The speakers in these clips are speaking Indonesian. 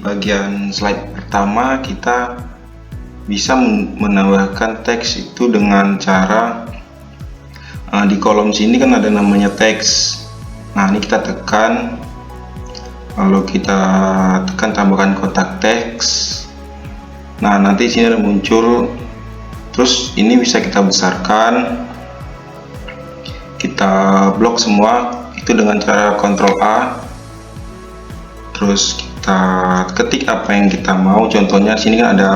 bagian slide pertama kita bisa menambahkan teks itu dengan cara di kolom sini kan ada namanya teks. Nah, ini kita tekan, lalu kita tekan tambahkan kotak teks. Nah, nanti sini ada muncul, terus ini bisa kita besarkan, kita blok semua itu dengan cara Ctrl A, terus kita ketik apa yang kita mau. Contohnya sini kan ada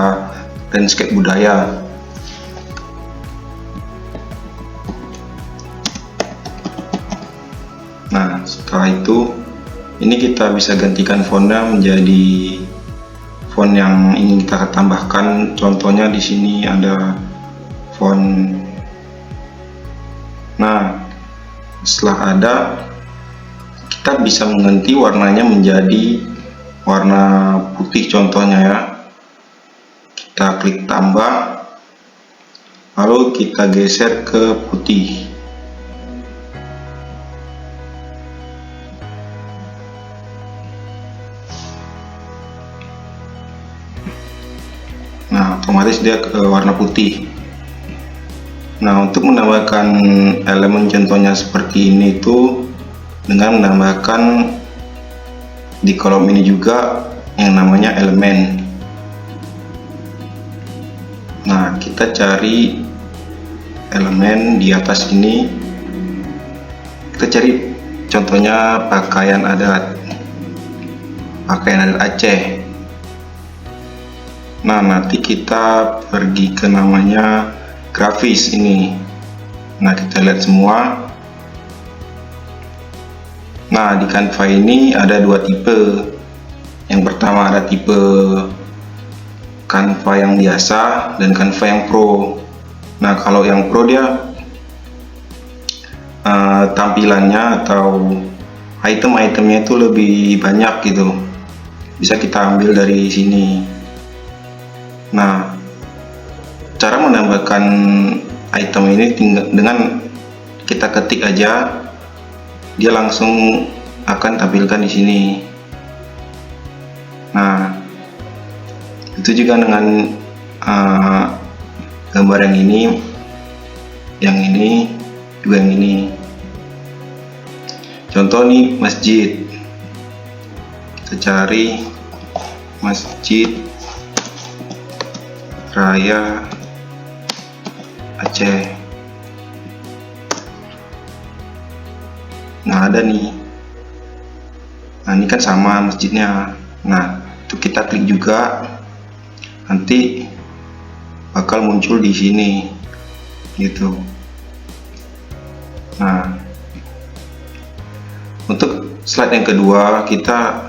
landscape budaya. Nah, setelah itu ini kita bisa gantikan fontnya menjadi font yang ingin kita tambahkan. Contohnya di sini ada font. Nah, setelah ada, kita bisa mengganti warnanya menjadi warna putih contohnya ya. Kita klik tambah, lalu kita geser ke putih. Nah, otomatis dia ke warna putih. Nah, untuk menambahkan elemen contohnya seperti ini itu dengan menambahkan di kolom ini juga yang namanya elemen. Nah, kita cari elemen di atas ini. Kita cari contohnya pakaian adat Aceh. Nah, nanti kita pergi ke namanya grafis ini. Nah, kita lihat semua. Nah, di Canva ini ada dua tipe. Yang pertama ada tipe Canva yang biasa dan Canva yang Pro. Nah, kalau yang Pro dia tampilannya atau item-itemnya itu lebih banyak gitu. Bisa kita ambil dari sini. Nah, cara menambahkan item ini dengan kita ketik aja, dia langsung akan tampilkan di sini. Nah, itu juga dengan gambar yang ini, juga yang ini. Contoh nih masjid, kita cari Masjid Raya Aceh. Nah, ada nih. Nah, ini kan sama masjidnya. Nah, itu kita klik juga, nanti bakal muncul di sini gitu. Nah, untuk slide yang kedua, kita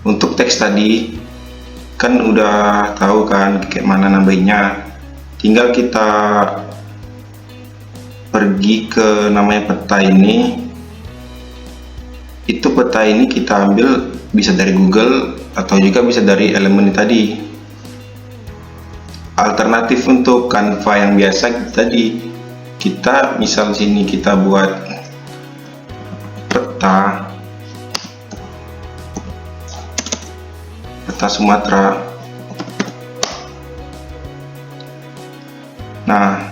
untuk teks tadi kan udah tahu kan kayak mana nambahinnya. Tinggal kita pergi ke namanya peta ini. Itu peta ini kita ambil bisa dari Google atau juga bisa dari elemen tadi. Alternatif untuk Canva yang biasa tadi, kita misal sini kita buat peta Sumatera. Nah,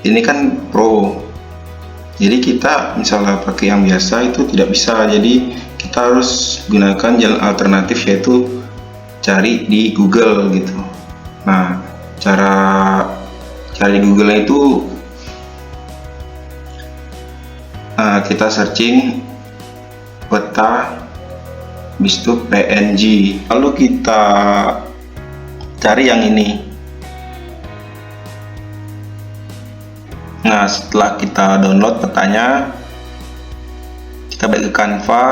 ini kan Pro, jadi kita misalnya pakai yang biasa itu tidak bisa. Jadi kita harus gunakan jalan alternatif, yaitu cari di Google gitu. Nah, cara cari Google itu kita searching peta habis itu PNG, lalu kita cari yang ini. Nah, setelah kita download petanya, kita balik ke Canva,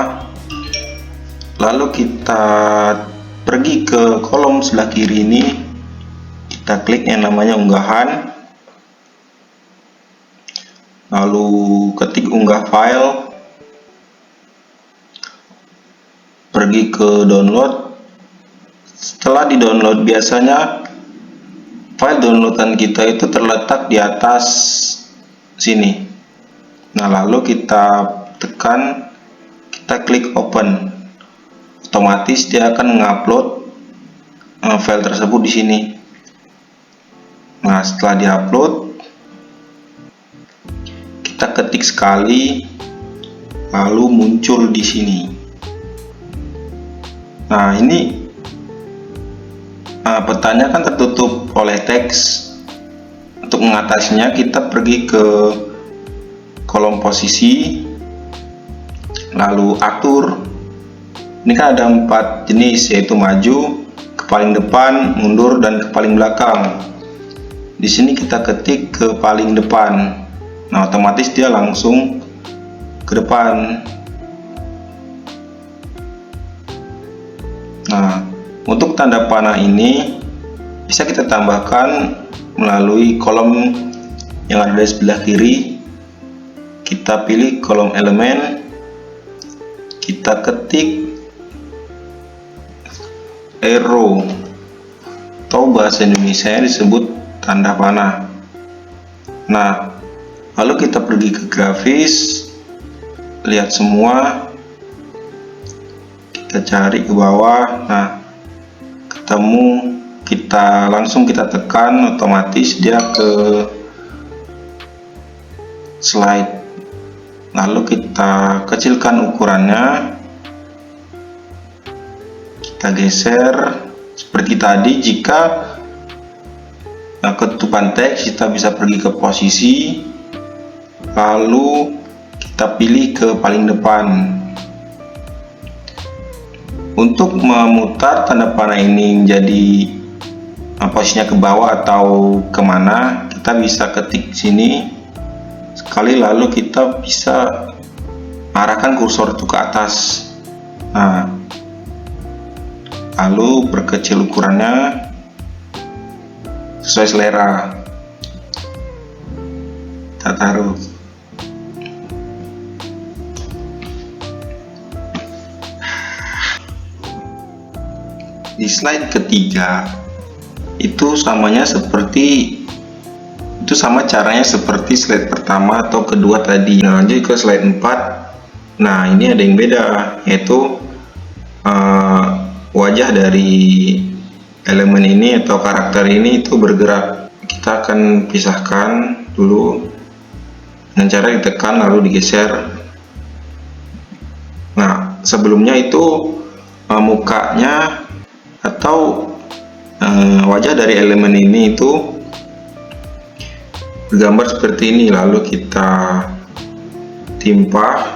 lalu kita pergi ke kolom sebelah kiri ini, kita klik yang namanya unggahan, lalu ketik unggah file, pergi ke download. Setelah di download, biasanya file downloadan kita itu terletak di atas sini. Nah, lalu kita tekan, kita klik open. otomatis dia akan mengupload file tersebut di sini. Nah, setelah diupload, kita ketik sekali, lalu muncul di sini. Nah, ini petanya kan tertutup oleh teks. Untuk mengatasinya, kita pergi ke kolom posisi, lalu atur. Ini kan ada 4 jenis, yaitu maju, ke paling depan, mundur, dan ke paling belakang. Di sini kita ketik ke paling depan. Nah, otomatis dia langsung ke depan. Nah, untuk tanda panah ini bisa kita tambahkan melalui kolom yang ada di sebelah kiri. Kita pilih kolom elemen, kita ketik arrow, atau bahasa Indonesia disebut tanda panah. Nah, lalu kita pergi ke grafis, lihat semua, kita cari ke bawah. Nah, ketemu, kita langsung tekan, otomatis dia ke slide. Lalu kita kecilkan ukurannya, kita geser seperti tadi. Jika ketutupan teks, kita bisa pergi ke posisi, lalu kita pilih ke paling depan. Untuk memutar tanda panah ini menjadi posisinya ke bawah atau kemana, kita bisa ketik sini sekali, lalu kita bisa arahkan kursor itu ke atas. Nah, lalu perkecil ukurannya sesuai selera. Kita taruh. Di slide ketiga itu sama caranya seperti slide pertama atau kedua tadi. Nah, lanjut ke slide 4. Nah, ini ada yang beda, yaitu wajah dari elemen ini atau karakter ini itu bergerak. Kita akan pisahkan dulu dengan cara ditekan lalu digeser. Nah, sebelumnya itu mukanya atau wajah dari elemen ini itu bergambar seperti ini, lalu kita timpa,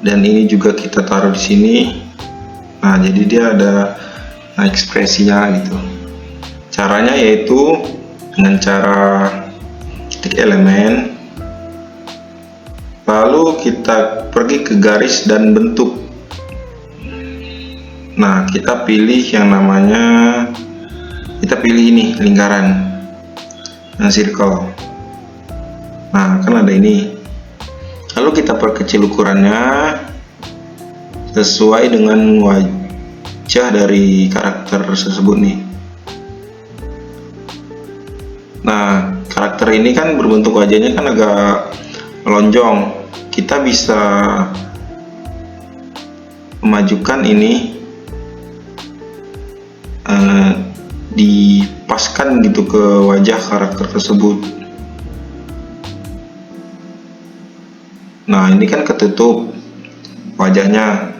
dan ini juga kita taruh di sini. Nah, jadi dia ada ekspresinya gitu. Caranya yaitu dengan cara ketik elemen, lalu kita pergi ke garis dan bentuk. Nah, kita pilih yang namanya, kita pilih ini lingkaran, nah circle. Nah, kan ada ini. Lalu kita perkecil ukurannya sesuai dengan wajah dari karakter tersebut nih. Nah, karakter ini kan berbentuk wajahnya kan agak melonjong. Kita bisa memajukan ini, dipaskan gitu ke wajah karakter tersebut. Nah, ini kan ketutup wajahnya,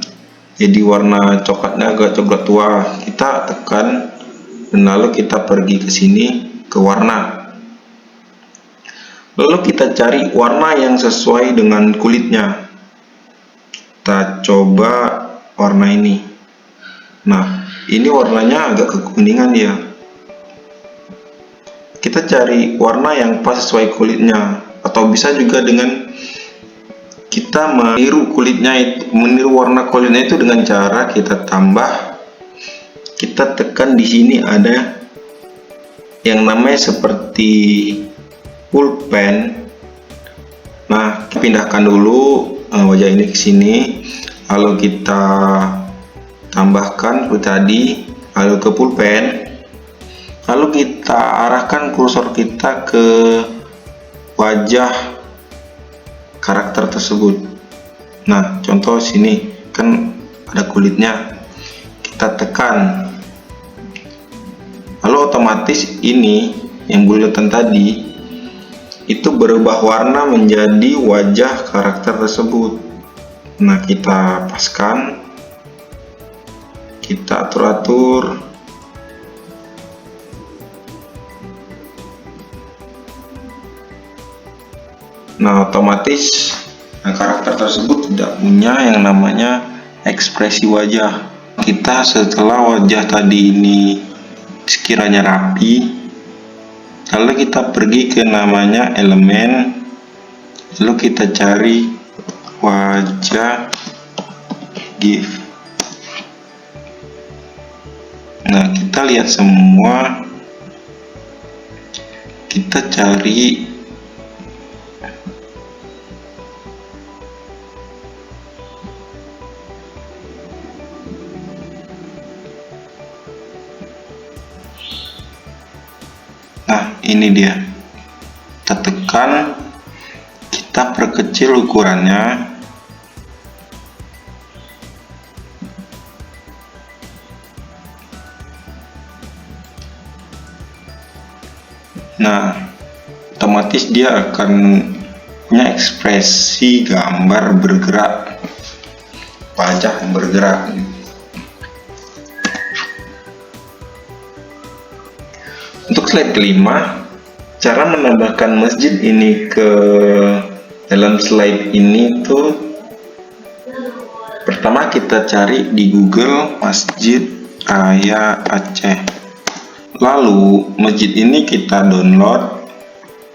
jadi warna coklatnya agak coklat tua. Kita tekan dan lalu kita pergi ke sini ke warna, lalu kita cari warna yang sesuai dengan kulitnya. Kita coba warna ini. Nah, ini warnanya agak kekuningan ya. Kita cari warna yang pas sesuai kulitnya, atau bisa juga dengan kita meniru warna kulitnya itu dengan cara kita tambah, kita tekan di sini ada yang namanya seperti pulpen. Nah, kita pindahkan dulu wajah ini ke sini, lalu kita tambahkan seperti tadi, lalu ke pulpen, lalu kita arahkan kursor kita ke wajah karakter tersebut. Nah, contoh sini kan pada kulitnya. Kita tekan, lalu otomatis ini yang buletan tadi itu berubah warna menjadi wajah karakter tersebut. Nah, kita paskan, kita atur-atur. Nah, otomatis karakter tersebut tidak punya yang namanya ekspresi wajah. Kita setelah wajah tadi ini sekiranya rapi, lalu kita pergi ke namanya elemen, lalu kita cari wajah GIF. Nah, kita lihat semua, kita cari ini dia. Kita tekan, kita perkecil ukurannya. Nah, otomatis dia akan punya ekspresi gambar bergerak, wajah yang bergerak. Untuk slide kelima, cara menambahkan masjid ini ke dalam slide ini tuh, pertama kita cari di Google Masjid Raya Aceh. Lalu masjid ini kita download,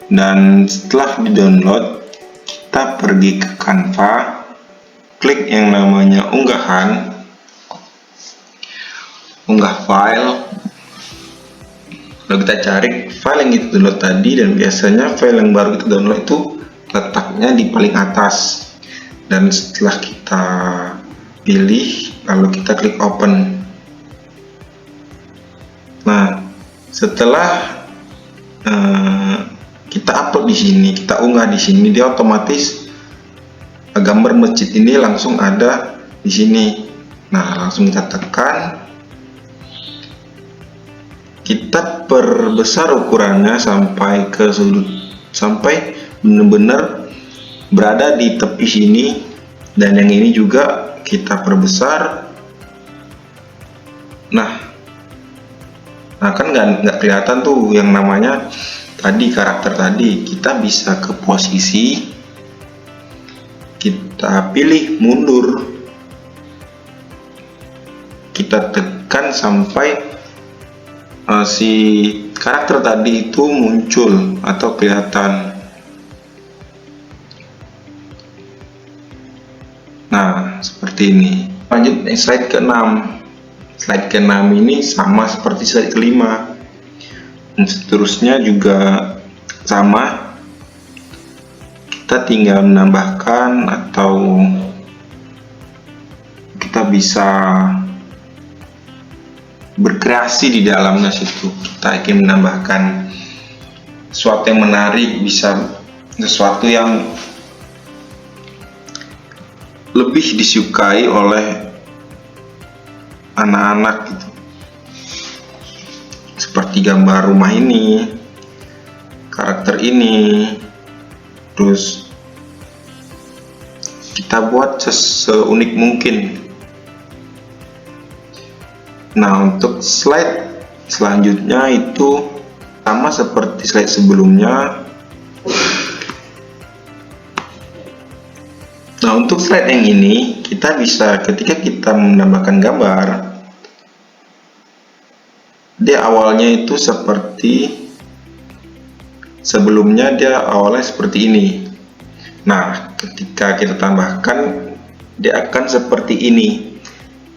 dan setelah di download kita pergi ke Canva, klik yang namanya unggahan, unggah file. Lalu kita cari file yang kita download tadi, dan biasanya file yang baru kita download itu letaknya di paling atas. Dan setelah kita pilih, lalu kita klik open. Nah, setelah kita upload di sini, kita unggah di sini, dia otomatis gambar masjid ini langsung ada di sini. Nah, langsung kita tekan. Kita perbesar ukurannya sampai ke sudut, sampai benar-benar berada di tepi sini, dan yang ini juga kita perbesar. Nah kan nggak kelihatan tuh yang namanya tadi karakter tadi. Kita bisa ke posisi, kita pilih mundur, kita tekan sampai si karakter tadi itu muncul atau kelihatan. Nah, seperti ini. Lanjut slide ke-6. Slide ke-6 ini sama seperti slide ke-5. Dan seterusnya juga sama. Kita tinggal menambahkan atau kita bisa berkreasi di dalamnya situ. Kita ingin menambahkan sesuatu yang menarik, bisa sesuatu yang lebih disukai oleh anak-anak gitu. Seperti gambar rumah ini, karakter ini, terus kita buat seunik mungkin. Nah, untuk slide selanjutnya itu sama seperti slide sebelumnya. Nah, untuk slide yang ini kita bisa, ketika kita menambahkan gambar, dia awalnya itu seperti sebelumnya, dia awalnya seperti ini. Nah, ketika kita tambahkan, dia akan seperti ini,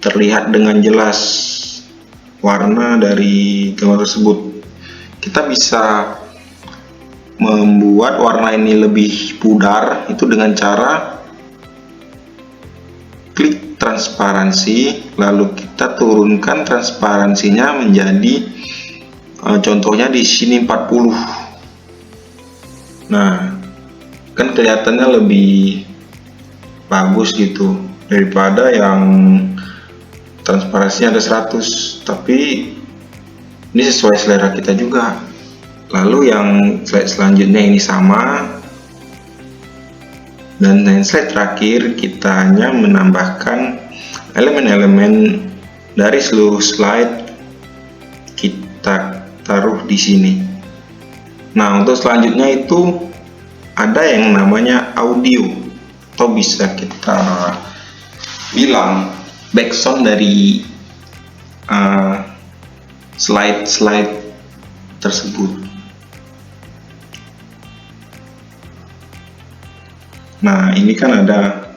terlihat dengan jelas warna dari gambar tersebut. Kita bisa membuat warna ini lebih pudar itu dengan cara klik transparansi, lalu kita turunkan transparansinya menjadi contohnya di sini 40. Nah, kan kelihatannya lebih bagus gitu daripada yang transparansinya ada 100, tapi ini sesuai selera kita juga. Lalu yang slide selanjutnya ini sama, dan yang slide terakhir kita hanya menambahkan elemen-elemen dari seluruh slide, kita taruh di sini. Nah, untuk selanjutnya itu ada yang namanya audio, atau bisa kita bilang background dari slide-slide tersebut. Nah, ini kan ada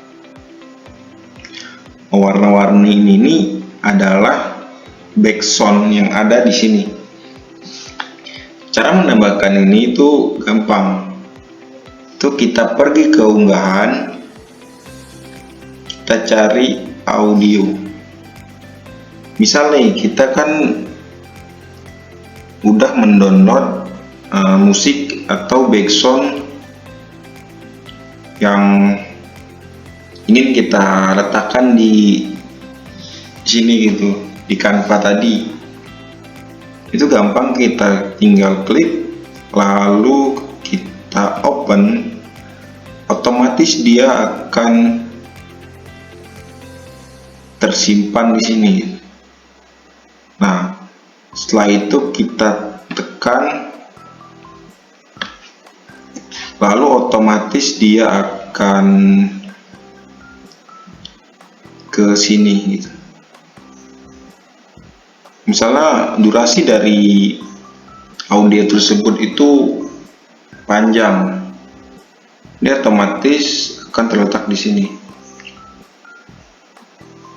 warna-warni ini adalah background yang ada di sini. Cara menambahkan ini itu gampang. Itu kita pergi ke unggahan, kita cari audio. Misal nih, kita kan udah mendownload musik atau background yang ingin kita letakkan di sini gitu, di Canva tadi. Itu gampang, kita tinggal klik lalu kita open, otomatis dia akan tersimpan di sini. Nah, setelah itu kita tekan, lalu otomatis dia akan ke sini gitu. Misalnya durasi dari audio tersebut itu panjang, dia otomatis akan terletak di sini.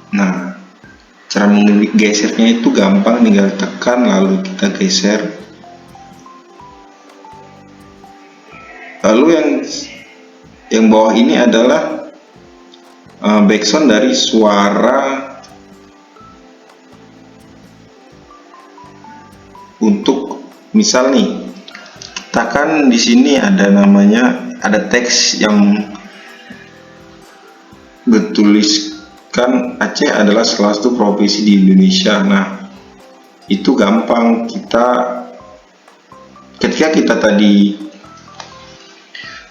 Nah, cara menggesernya itu gampang, tinggal tekan lalu kita geser. Lalu yang bawah ini adalah background dari suara untuk, misal nih, kita kan di sini ada namanya, ada teks yang bertuliskan Aceh adalah salah satu provinsi di Indonesia. Nah, itu gampang, ketika kita tadi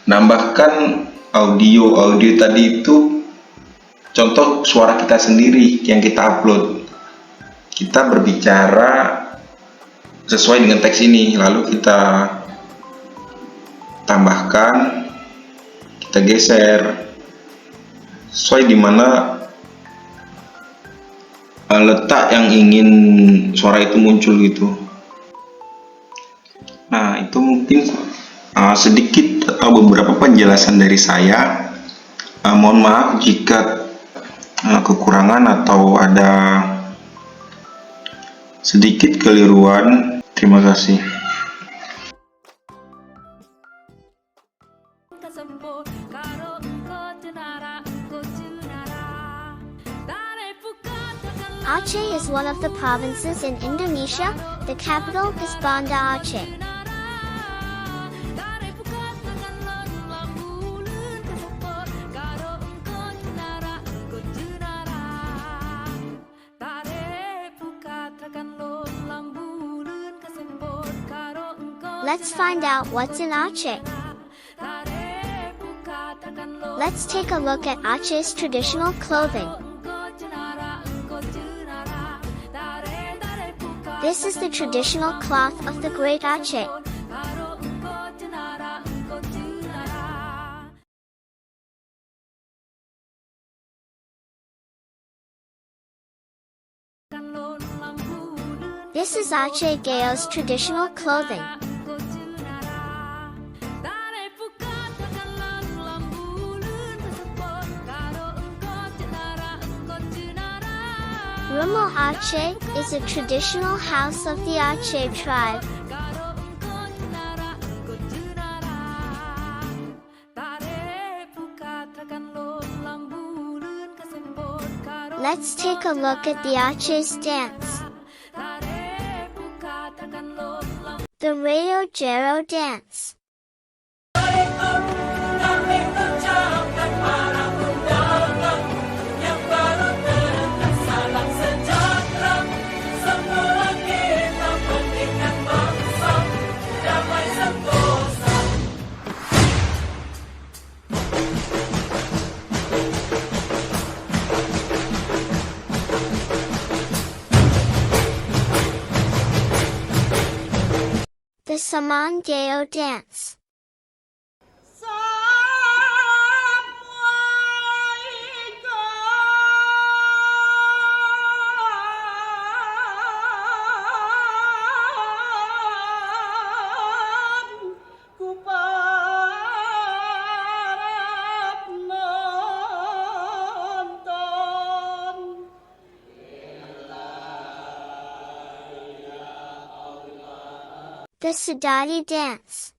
nambahkan audio tadi itu contoh suara kita sendiri yang kita upload, kita berbicara sesuai dengan teks ini, lalu kita tambahkan, kita geser sesuai dimana letak yang ingin suara itu muncul gitu. Nah, itu mungkin sedikit atau beberapa penjelasan dari saya. Mohon maaf jika kekurangan atau ada sedikit keliruan. Terima kasih. Aceh is one of the provinces in Indonesia. The capital is Banda Aceh. Let's find out what's in Aceh. Let's take a look at Aceh's traditional clothing. This is the traditional cloth of the Great Aceh. This is Aceh Gayo's traditional clothing. Rumah Aceh is a traditional house of the Aceh tribe. Let's take a look at the Aceh's dance. The Rayo Jero dance. The Saman Gao dance. The Sadati dance.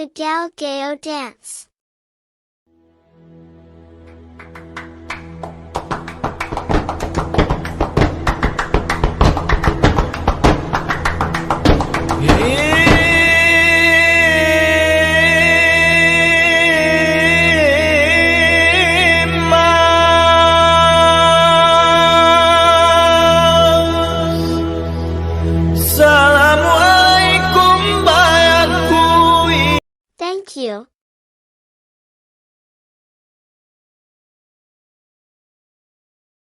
The Gal Gao dance.